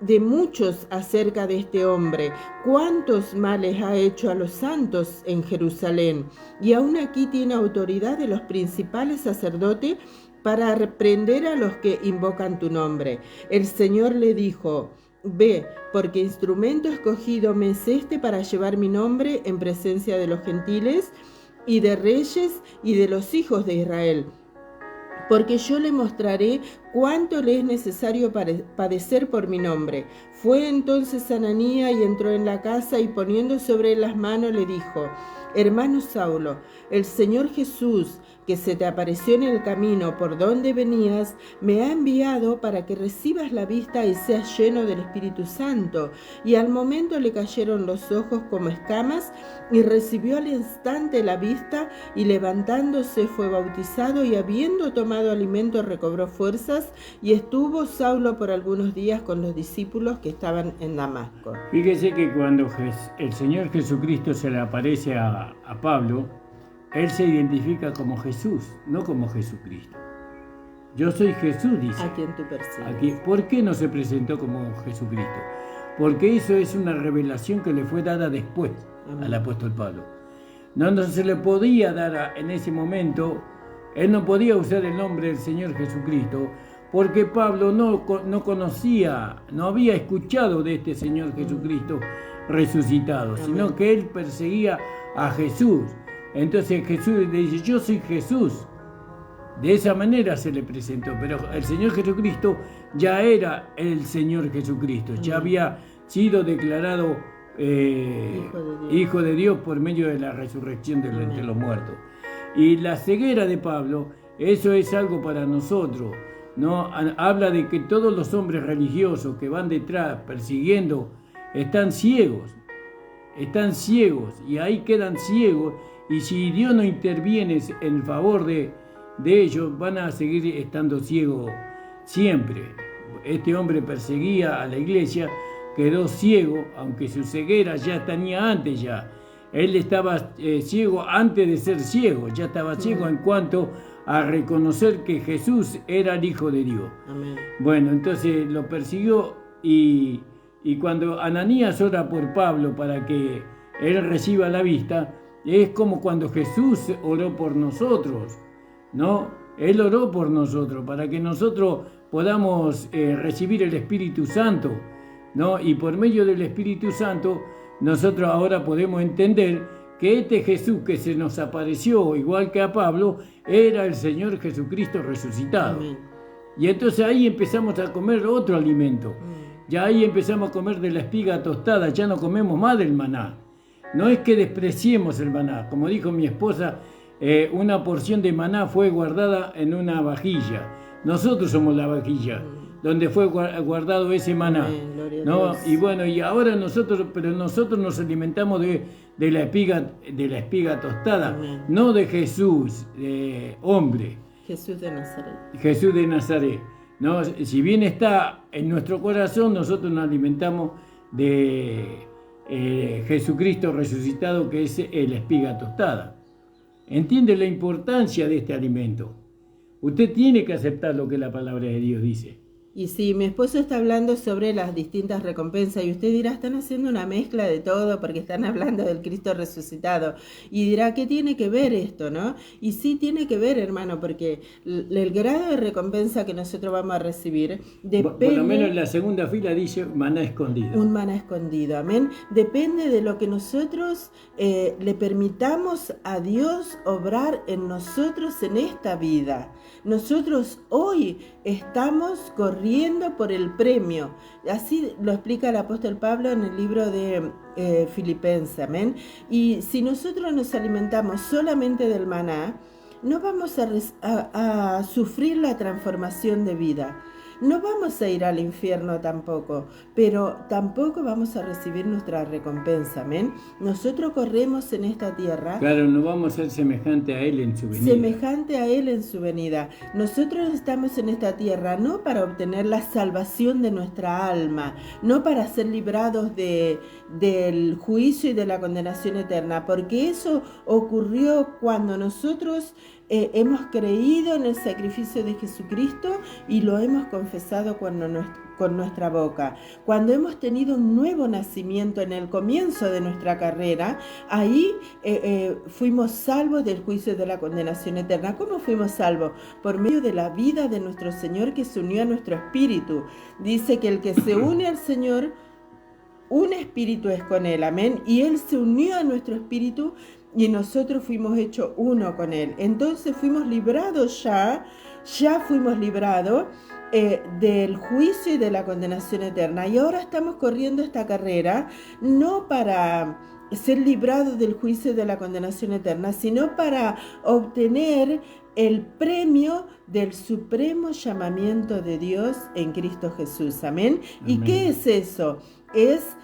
Speaker 1: de muchos acerca de este hombre, cuántos males ha hecho a los santos en Jerusalén, y aún aquí tiene autoridad de los principales sacerdotes para reprender a los que invocan tu nombre. El Señor le dijo: ve, porque instrumento escogido me es este para llevar mi nombre en presencia de los gentiles y de reyes y de los hijos de Israel. Porque yo le mostraré cuánto le es necesario padecer por mi nombre. Fue entonces Ananías y entró en la casa y poniendo sobre él las manos le dijo: hermano Saulo, el Señor Jesús, que se te apareció en el camino por donde venías, me ha enviado para que recibas la vista y seas lleno del Espíritu Santo. Y al momento le cayeron los ojos como escamas y recibió al instante la vista, y levantándose fue bautizado, y habiendo tomado alimento recobró fuerzas, y estuvo Saulo por algunos días con los discípulos que estaban en Damasco.
Speaker 2: Fíjese que cuando el Señor Jesucristo se le aparece a Pablo, él se identifica como Jesús, no como Jesucristo. Yo soy Jesús, dice.
Speaker 1: A quien tú persigues.
Speaker 2: ¿Por qué no se presentó como Jesucristo? Porque eso es una revelación que le fue dada después al apóstol Pablo. No se le podía dar en ese momento, él no podía usar el nombre del Señor Jesucristo, porque Pablo no conocía, no había escuchado de este Señor Jesucristo resucitado, sino que él perseguía a Jesús. Entonces Jesús le dice, yo soy Jesús. De esa manera se le presentó, pero el Señor Jesucristo ya era el Señor Jesucristo, ya había sido declarado Hijo de Dios por medio de la resurrección de entre los muertos. Y la ceguera de Pablo, eso es algo para nosotros, ¿no? Habla de que todos los hombres religiosos que van detrás persiguiendo están ciegos y ahí quedan ciegos, y si Dios no interviene en favor de ellos, van a seguir estando ciegos siempre. Este hombre perseguía a la iglesia, quedó ciego, aunque su ceguera ya tenía antes ya. Él estaba ciego antes de ser ciego, ya estaba ciego en cuanto a reconocer que Jesús era el Hijo de Dios.
Speaker 1: Amén.
Speaker 2: Bueno, entonces lo persiguió y cuando Ananías ora por Pablo para que él reciba la vista, es como cuando Jesús oró por nosotros, ¿no? Él oró por nosotros para que nosotros podamos recibir el Espíritu Santo, ¿no? Y por medio del Espíritu Santo nosotros ahora podemos entender que este Jesús que se nos apareció, igual que a Pablo, era el Señor Jesucristo resucitado. Amén. Y entonces ahí empezamos a comer otro alimento. Ya ahí empezamos a comer de la espiga tostada, ya no comemos más del maná. No es que despreciemos el maná, como dijo mi esposa, una porción de maná fue guardada en una vajilla. Nosotros somos la vajilla donde fue guardado ese maná, ¿no? Y bueno, y ahora nosotros nos alimentamos de la espiga tostada. Amén. No de Jesús, hombre.
Speaker 1: Jesús de Nazaret.
Speaker 2: Jesús de Nazaret, ¿no? Si bien está en nuestro corazón, nosotros nos alimentamos de Jesucristo resucitado, que es la espiga tostada. ¿Entiende la importancia de este alimento? Usted tiene que aceptar lo que la palabra de Dios dice.
Speaker 1: Y sí, mi esposo está hablando sobre las distintas recompensas y usted dirá, están haciendo una mezcla de todo porque están hablando del Cristo resucitado. Y dirá, ¿qué tiene que ver esto, no? Y sí tiene que ver, hermano, porque el grado de recompensa que nosotros vamos a recibir depende...
Speaker 2: Por lo menos en la segunda fila dice maná escondido.
Speaker 1: Un maná escondido, amén. Depende de lo que nosotros le permitamos a Dios obrar en nosotros en esta vida. Nosotros hoy estamos corriendo por el premio. Así lo explica el apóstol Pablo en el libro de Filipenses, amén. Y si nosotros nos alimentamos solamente del maná, no vamos a sufrir la transformación de vida. No vamos a ir al infierno tampoco, pero tampoco vamos a recibir nuestra recompensa, amén. Nosotros corremos en esta tierra.
Speaker 2: Claro, no vamos a ser semejante a Él en su venida.
Speaker 1: Semejante a Él en su venida. Nosotros estamos en esta tierra no para obtener la salvación de nuestra alma, no para ser librados del juicio y de la condenación eterna, porque eso ocurrió cuando nosotros hemos creído en el sacrificio de Jesucristo y lo hemos confesado con nuestra boca. Cuando hemos tenido un nuevo nacimiento en el comienzo de nuestra carrera, ahí fuimos salvos del juicio y de la condenación eterna. ¿Cómo fuimos salvos? Por medio de la vida de nuestro Señor que se unió a nuestro espíritu. Dice que el que se une al Señor, un espíritu es con Él, amén. Y Él se unió a nuestro espíritu y nosotros fuimos hechos uno con Él. Entonces fuimos librados ya fuimos librados del juicio y de la condenación eterna. Y ahora estamos corriendo esta carrera no para ser librados del juicio y de la condenación eterna, sino para obtener el premio del supremo llamamiento de Dios en Cristo Jesús. Amén. ¿Y qué es eso? Es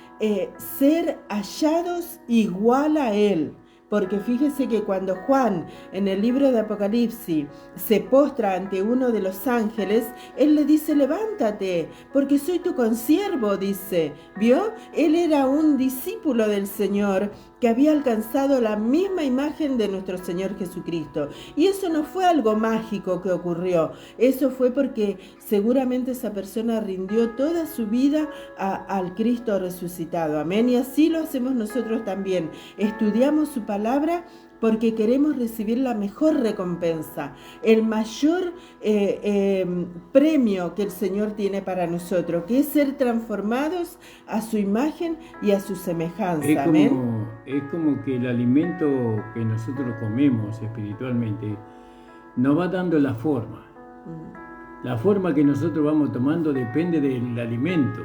Speaker 1: ser hallados igual a Él. Porque fíjese que cuando Juan en el libro de Apocalipsis se postra ante uno de los ángeles, él le dice, levántate, porque soy tu consiervo, dice. ¿Vio? Él era un discípulo del Señor que había alcanzado la misma imagen de nuestro Señor Jesucristo. Y eso no fue algo mágico que ocurrió. Eso fue porque seguramente esa persona rindió toda su vida al Cristo resucitado. Amén. Y así lo hacemos nosotros también. Estudiamos su palabra palabra porque queremos recibir la mejor recompensa, el mayor premio que el Señor tiene para nosotros, que es ser transformados a su imagen y a su semejanza.
Speaker 2: Es como que el alimento que nosotros comemos espiritualmente nos va dando la forma. La forma que nosotros vamos tomando depende del alimento.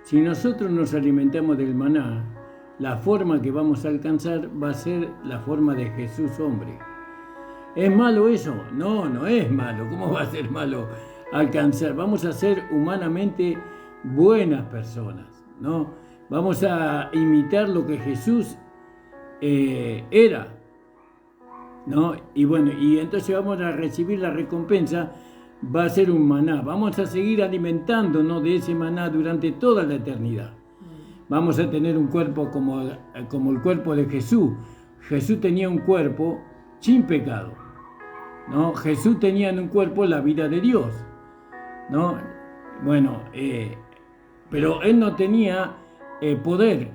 Speaker 2: Si nosotros nos alimentamos del maná, la forma que vamos a alcanzar va a ser la forma de Jesús hombre. ¿Es malo eso? No, no es malo. ¿Cómo va a ser malo alcanzar? Vamos a ser humanamente buenas personas, ¿no? Vamos a imitar lo que Jesús era, ¿no? Y bueno, y entonces vamos a recibir la recompensa, va a ser un maná. Vamos a seguir alimentándonos de ese maná durante toda la eternidad. Vamos a tener un cuerpo como el cuerpo de Jesús. Jesús tenía un cuerpo sin pecado, ¿no? Jesús tenía en un cuerpo la vida de Dios, ¿no? Bueno, pero él no tenía poder.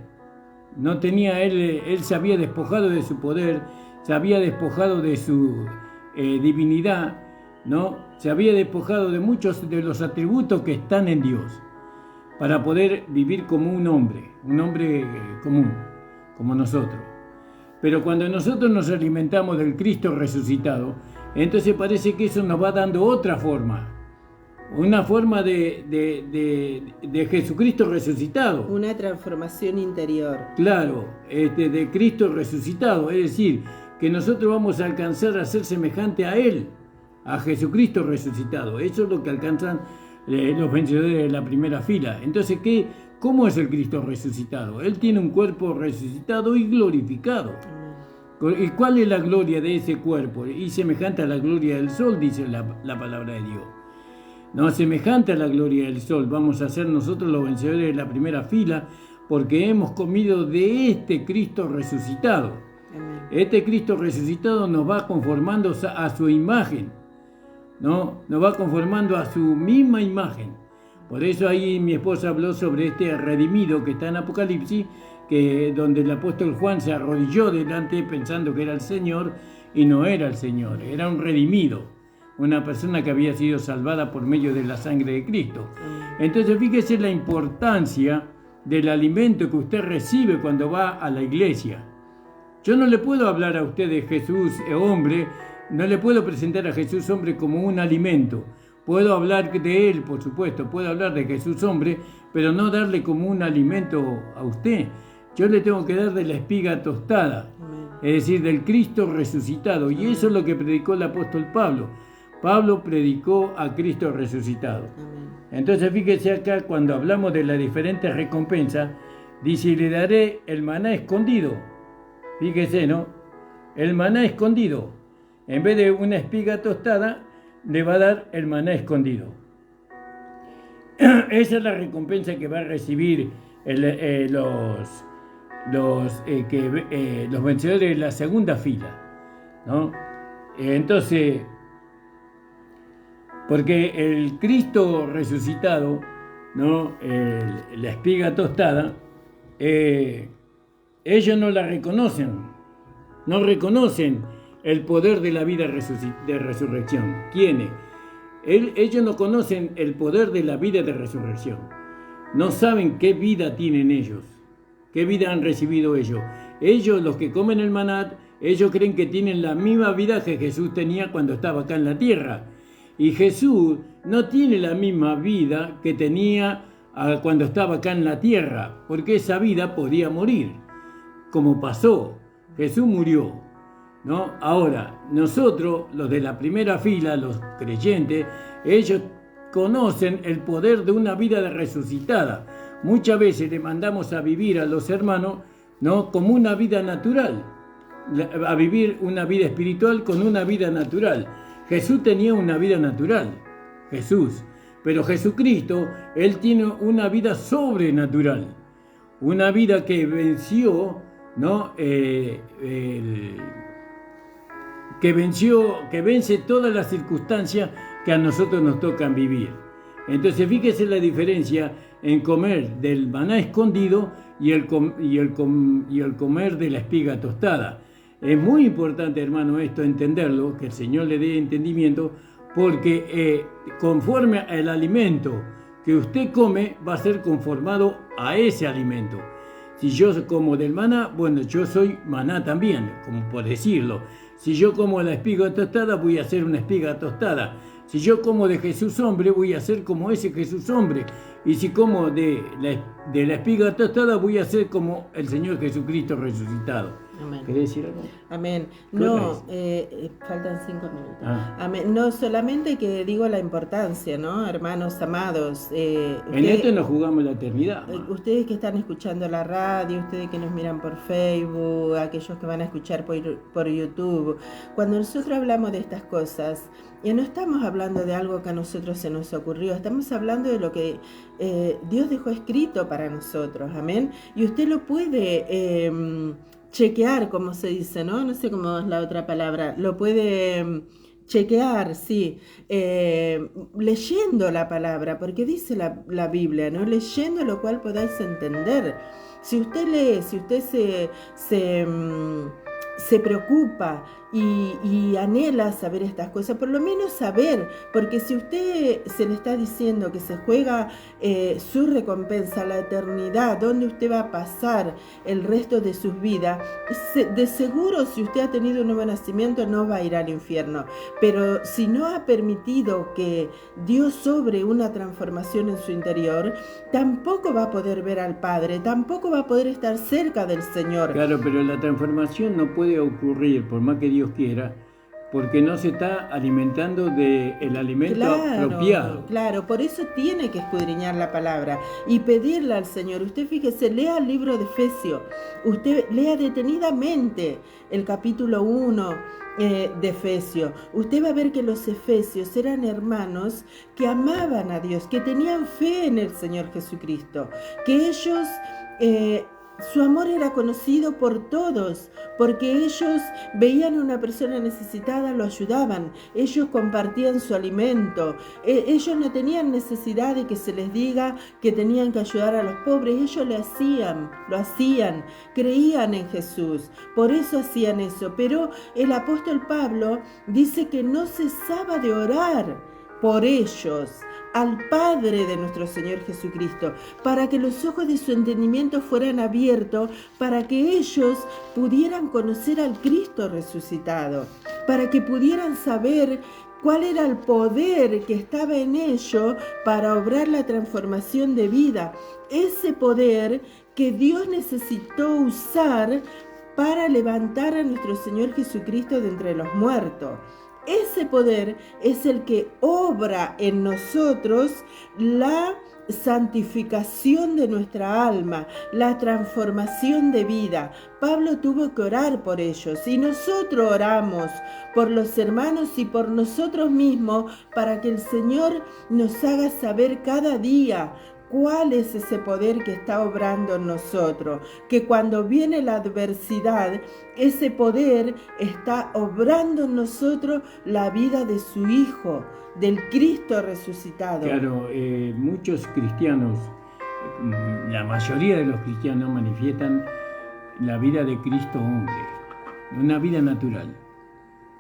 Speaker 2: No tenía, él se había despojado de su poder, se había despojado de su divinidad, ¿no? Se había despojado de muchos de los atributos que están en Dios, para poder vivir como un hombre común, como nosotros. Pero cuando nosotros nos alimentamos del Cristo resucitado, entonces parece que eso nos va dando otra forma, una forma de Jesucristo resucitado.
Speaker 1: Una transformación interior.
Speaker 2: Claro, de Cristo resucitado, es decir, que nosotros vamos a alcanzar a ser semejante a Él, a Jesucristo resucitado. Eso es lo que alcanzan los vencedores de la primera fila. Entonces, ¿cómo es el Cristo resucitado? Él tiene un cuerpo resucitado y glorificado. ¿Y cuál es la gloria de ese cuerpo? Y semejante a la gloria del sol, dice la palabra de Dios. No, semejante a la gloria del sol. Vamos a ser nosotros los vencedores de la primera fila porque hemos comido de este Cristo resucitado. Este Cristo resucitado nos va conformando a su imagen, ¿no? Nos va conformando a su misma imagen. Por eso ahí mi esposa habló sobre este redimido que está en Apocalipsis, donde el apóstol Juan se arrodilló delante pensando que era el Señor y no era el Señor, era un redimido, una persona que había sido salvada por medio de la sangre de Cristo. Entonces fíjese la importancia del alimento que usted recibe cuando va a la iglesia. Yo no le puedo hablar a usted de Jesús hombre, no le puedo presentar a Jesús hombre como un alimento. Puedo hablar de Él, por supuesto, puedo hablar de Jesús hombre, pero no darle como un alimento a usted. Yo le tengo que dar de la espiga tostada, es decir, del Cristo resucitado. Y eso es lo que predicó el apóstol Pablo. Pablo predicó a Cristo resucitado. Entonces fíjese acá, cuando hablamos de las diferentes recompensas, dice, le daré el maná escondido. Fíjese, ¿no? El maná escondido. En vez de una espiga tostada, le va a dar el maná escondido. Esa es la recompensa que va a recibir los vencedores de la segunda fila, ¿no? Entonces, porque el Cristo resucitado, ¿no? La espiga tostada, ellos no la reconocen, no reconocen el poder de la vida de resurrección. ¿Quiénes? Ellos no conocen el poder de la vida de resurrección. No saben qué vida tienen ellos, qué vida han recibido ellos. Ellos, los que comen el maná, ellos creen que tienen la misma vida que Jesús tenía cuando estaba acá en la tierra. Y Jesús no tiene la misma vida que tenía cuando estaba acá en la tierra, porque esa vida podía morir, como pasó. Jesús murió, ¿no? Ahora, nosotros, los de la primera fila, los creyentes, ellos conocen el poder de una vida resucitada. Muchas veces le mandamos a vivir a los hermanos, ¿no? Como una vida natural, a vivir una vida espiritual con una vida natural. Jesús tenía una vida natural, Jesús, pero Jesucristo, Él tiene una vida sobrenatural, una vida que venció, ¿no? Que vence todas las circunstancias que a nosotros nos tocan vivir. Entonces fíjese la diferencia en comer del maná escondido y el comer de la espiga tostada. Es muy importante, hermano, esto, entenderlo, que el Señor le dé entendimiento, porque conforme al alimento que usted come, va a ser conformado a ese alimento. Si yo como del maná, bueno, yo soy maná también, como por decirlo. Si yo como la espiga tostada, voy a ser una espiga tostada. Si yo como de Jesús hombre, voy a ser como ese Jesús hombre. Y si como de la espiga tostada, voy a ser como el Señor Jesucristo resucitado.
Speaker 1: Amén.
Speaker 2: ¿Querés decir algo?
Speaker 1: Amén. No, faltan 5 minutos. Amén. No, solamente que digo la importancia, ¿no? Hermanos amados.
Speaker 2: En esto nos jugamos la eternidad.
Speaker 1: Ustedes que están escuchando la radio, ustedes que nos miran por Facebook, aquellos que van a escuchar por YouTube. Cuando nosotros hablamos de estas cosas, no estamos hablando de algo que a nosotros se nos ocurrió, estamos hablando de lo que Dios dejó escrito para nosotros. Amén. Y usted lo puede chequear, como se dice, ¿no? No sé cómo es la otra palabra. Lo puede chequear, sí, leyendo la palabra, porque dice la Biblia, ¿no? Leyendo lo cual podáis entender. Si usted lee, si usted se preocupa y anhela saber estas cosas, por lo menos saber, porque si usted se le está diciendo que se juega su recompensa, la eternidad, donde usted va a pasar el resto de sus vidas, de seguro si usted ha tenido un nuevo nacimiento no va a ir al infierno, pero si no ha permitido que Dios obre una transformación en su interior, tampoco va a poder ver al Padre, tampoco va a poder estar cerca del Señor.
Speaker 2: Claro, pero la transformación no puede ocurrir, por más que Dios quiera, porque no se está alimentando del alimento apropiado.
Speaker 1: Claro, por eso tiene que escudriñar la palabra y pedirle al Señor. Usted fíjese, lea el libro de Efesios, usted lea detenidamente el capítulo 1 de Efesios. Usted va a ver que los efesios eran hermanos que amaban a Dios, que tenían fe en el Señor Jesucristo, que ellos... su amor era conocido por todos, porque ellos veían a una persona necesitada, lo ayudaban, ellos compartían su alimento, ellos no tenían necesidad de que se les diga que tenían que ayudar a los pobres, ellos lo hacían, creían en Jesús, por eso hacían eso. Pero el apóstol Pablo dice que no cesaba de orar por ellos, al Padre de nuestro Señor Jesucristo, para que los ojos de su entendimiento fueran abiertos, para que ellos pudieran conocer al Cristo resucitado, para que pudieran saber cuál era el poder que estaba en ellos para obrar la transformación de vida, ese poder que Dios necesitó usar para levantar a nuestro Señor Jesucristo de entre los muertos. Ese poder es el que obra en nosotros la santificación de nuestra alma, la transformación de vida. Pablo tuvo que orar por ellos y nosotros oramos por los hermanos y por nosotros mismos para que el Señor nos haga saber cada día cuál es ese poder que está obrando en nosotros, que cuando viene la adversidad, ese poder está obrando en nosotros la vida de su Hijo, del Cristo resucitado.
Speaker 2: Claro, muchos cristianos, la mayoría de los cristianos manifiestan la vida de Cristo hombre, una vida natural,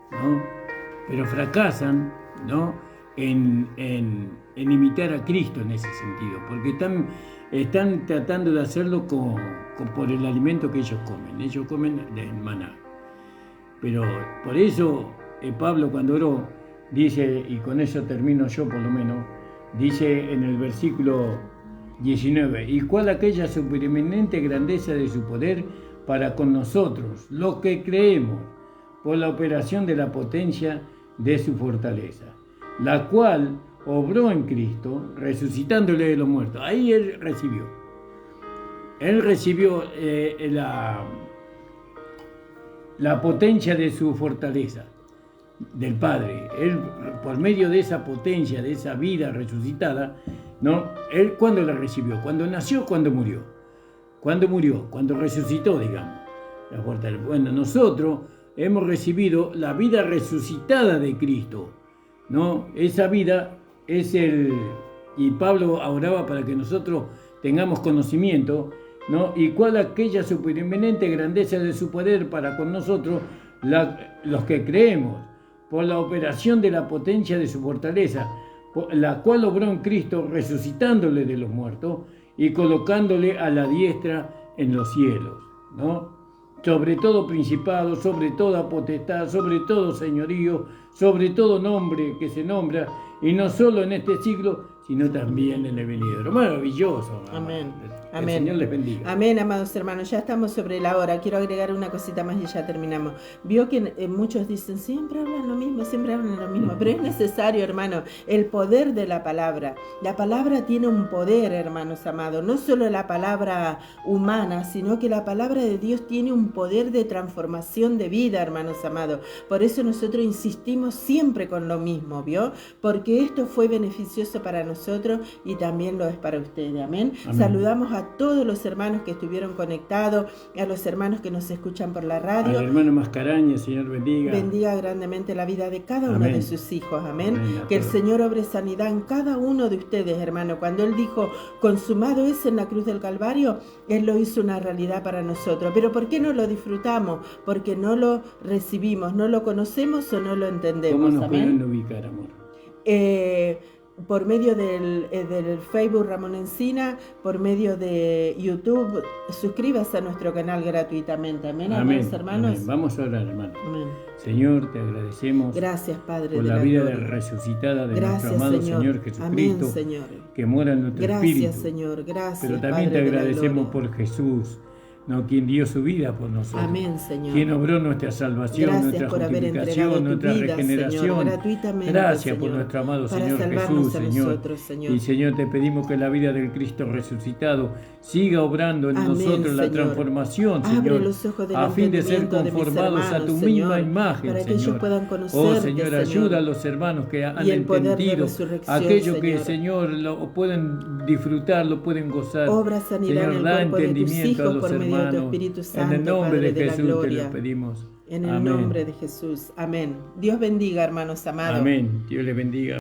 Speaker 2: ¿no? Pero fracasan, ¿no?, en imitar a Cristo en ese sentido, porque están tratando de hacerlo por el alimento que ellos comen del maná. Pero por eso Pablo, cuando oró, dice, y con eso termino yo por lo menos, dice en el versículo 19, y cuál aquella supereminente grandeza de su poder para con nosotros, los que creemos, por la operación de la potencia de su fortaleza, la cual obró en Cristo, resucitándole de los muertos. Ahí él recibió la potencia de su fortaleza, del Padre. Él, por medio de esa potencia, de esa vida resucitada, ¿no? Él, ¿cuándo la recibió? ¿Cuándo nació? ¿Cuándo murió? ¿Cuándo murió? Cuando resucitó, digamos. La fortaleza. Bueno, nosotros hemos recibido la vida resucitada de Cristo, ¿no? Esa vida es y Pablo oraba para que nosotros tengamos conocimiento ¿no? Y cuál aquella supereminente grandeza de su poder para con nosotros, los que creemos, por la operación de la potencia de su fortaleza, la cual obró en Cristo resucitándole de los muertos y colocándole a la diestra en los cielos, ¿no? Sobre todo principado, sobre toda potestad, sobre todo señorío, sobre todo nombre que se nombra, y no solo en este siglo, sino también en el venidero. Maravilloso.
Speaker 1: Amén.
Speaker 2: El
Speaker 1: Amén.
Speaker 2: Señor les bendiga.
Speaker 1: Amén, amados hermanos. Ya estamos sobre la hora. Quiero agregar una cosita más y ya terminamos. Vio que muchos dicen, siempre hablan lo mismo, pero es necesario, hermano, el poder de la palabra. La palabra tiene un poder, hermanos amados. No solo la palabra humana, sino que la palabra de Dios tiene un poder de transformación de vida, hermanos amados. Por eso nosotros insistimos siempre con lo mismo, ¿vio? Porque esto fue beneficioso para nosotros y también lo es para ustedes. Amén.
Speaker 2: Amén.
Speaker 1: Saludamos a todos los hermanos que estuvieron conectados, a los hermanos que nos escuchan por la radio.
Speaker 2: Al hermano Mascaraña, Señor bendiga.
Speaker 1: Bendiga grandemente la vida de cada uno
Speaker 2: Amén.
Speaker 1: de sus hijos. Amén.
Speaker 2: Amén.
Speaker 1: Que el Señor obre sanidad en cada uno de ustedes, hermano. Cuando Él dijo, consumado es en la cruz del Calvario, Él lo hizo una realidad para nosotros. Pero ¿por qué no lo disfrutamos? Porque no lo recibimos, no lo conocemos o no lo entendemos.
Speaker 2: ¿Cómo nos
Speaker 1: Amén.
Speaker 2: pueden ubicar, amor?
Speaker 1: Por medio del Facebook Ramón Encina, por medio de YouTube, suscríbase a nuestro canal gratuitamente. Amén, amados hermanos.
Speaker 2: Amén. Vamos a orar, hermano.
Speaker 1: Amén.
Speaker 2: Señor, te agradecemos.
Speaker 1: Gracias, Padre,
Speaker 2: por
Speaker 1: de
Speaker 2: la vida
Speaker 1: gloria.
Speaker 2: resucitada de
Speaker 1: Gracias,
Speaker 2: nuestro amado
Speaker 1: Señor.
Speaker 2: Señor Jesucristo,
Speaker 1: Amén, Señor.
Speaker 2: que mora en nuestro
Speaker 1: Gracias,
Speaker 2: espíritu.
Speaker 1: Señor. Gracias,
Speaker 2: Pero también
Speaker 1: Padre
Speaker 2: te
Speaker 1: de la
Speaker 2: agradecemos
Speaker 1: gloria.
Speaker 2: por Jesús, ¿no? Quien dio su vida por nosotros.
Speaker 1: Amén, Señor.
Speaker 2: Quien obró nuestra salvación,
Speaker 1: Gracias
Speaker 2: nuestra
Speaker 1: por haber entregado
Speaker 2: justificación,
Speaker 1: tu
Speaker 2: nuestra
Speaker 1: vida,
Speaker 2: regeneración.
Speaker 1: Señor, gratuitamente,
Speaker 2: Gracias por
Speaker 1: Señor,
Speaker 2: nuestro amado
Speaker 1: para
Speaker 2: Señor
Speaker 1: salvarnos
Speaker 2: Jesús,
Speaker 1: a
Speaker 2: Señor.
Speaker 1: nosotros, Señor.
Speaker 2: Y Señor, te pedimos que la vida del Cristo resucitado siga obrando en
Speaker 1: Amén,
Speaker 2: nosotros la
Speaker 1: Señor.
Speaker 2: transformación,
Speaker 1: Abre
Speaker 2: Señor,
Speaker 1: los ojos del
Speaker 2: a fin de ser
Speaker 1: entendimiento de mis
Speaker 2: conformados a tu
Speaker 1: hermanos,
Speaker 2: misma
Speaker 1: Señor,
Speaker 2: imagen,
Speaker 1: para que ellos
Speaker 2: Señor.
Speaker 1: puedan
Speaker 2: Oh,
Speaker 1: conocerte,
Speaker 2: Señor,
Speaker 1: Señor.
Speaker 2: ayuda a los hermanos que han
Speaker 1: Y el poder de
Speaker 2: entendido
Speaker 1: resurrección,
Speaker 2: aquello que,
Speaker 1: Señor.
Speaker 2: Señor, lo pueden disfrutar, lo pueden gozar.
Speaker 1: Obra sanidad
Speaker 2: Señor,
Speaker 1: en el
Speaker 2: da
Speaker 1: cuerpo de tus
Speaker 2: entendimiento a
Speaker 1: hijos
Speaker 2: los
Speaker 1: por medio de tu
Speaker 2: hermanos.
Speaker 1: Espíritu
Speaker 2: En
Speaker 1: Santo,
Speaker 2: el nombre
Speaker 1: Padre
Speaker 2: de
Speaker 1: de la
Speaker 2: Jesús te
Speaker 1: gloria.
Speaker 2: lo pedimos.
Speaker 1: En el
Speaker 2: Amén.
Speaker 1: nombre de Jesús. Amén. Dios bendiga, hermanos amados.
Speaker 2: Amén. Dios les bendiga.